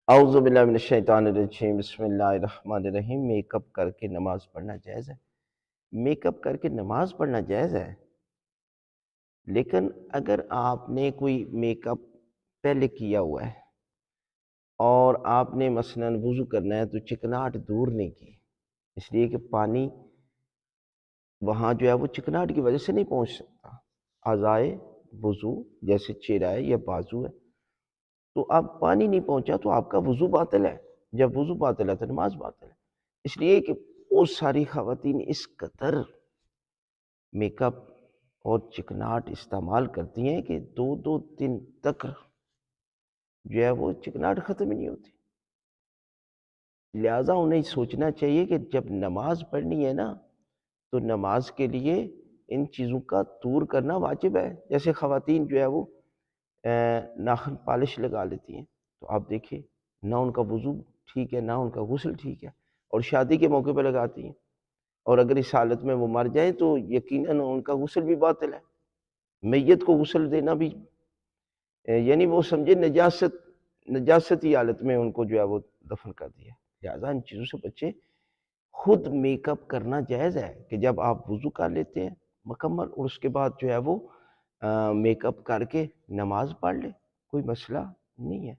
اعوذ باللہ من الشیطان الرجیم، بسم اللہ الرحمن الرحیم۔ میک اپ کر کے نماز پڑھنا جائز ہے؟ میک اپ کر کے نماز پڑھنا جائز ہے، لیکن اگر آپ نے کوئی میک اپ پہلے کیا ہوا ہے اور آپ نے مثلاً وضو کرنا ہے تو چکناہٹ دور نہیں کی، اس لیے کہ پانی وہاں جو ہے وہ چکناہٹ کی وجہ سے نہیں پہنچ سکتا۔ اعضائے وضو جیسے چہرہ ہے یا بازو ہے، تو اب پانی نہیں پہنچا تو آپ کا وضو باطل ہے۔ جب وضو باطل ہے تو نماز باطل ہے۔ اس لیے کہ بہت ساری خواتین اس قدر میک اپ اور چکناہٹ استعمال کرتی ہیں کہ دو دو دن تک جو ہے وہ چکناہٹ ختم ہی نہیں ہوتی۔ لہٰذا انہیں سوچنا چاہیے کہ جب نماز پڑھنی ہے نا تو نماز کے لیے ان چیزوں کا دور کرنا واجب ہے۔ جیسے خواتین جو ہے وہ ناخن پالش لگا لیتی ہیں، تو آپ دیکھیں نہ ان کا وضو ٹھیک ہے نہ ان کا غسل ٹھیک ہے، اور شادی کے موقع پہ لگاتی ہیں، اور اگر اس حالت میں وہ مر جائیں تو یقیناً ان کا غسل بھی باطل ہے۔ میت کو غسل دینا بھی یعنی وہ سمجھے نجاستی حالت میں ان کو جو ہے وہ دفن کر دیا۔ لہٰذا ان چیزوں سے بچے۔ خود میک اپ کرنا جائز ہے کہ جب آپ وضو کر لیتے ہیں مکمل، اور اس کے بعد جو ہے وہ میک اپ کر کے نماز پڑھ لے، کوئی مسئلہ نہیں ہے۔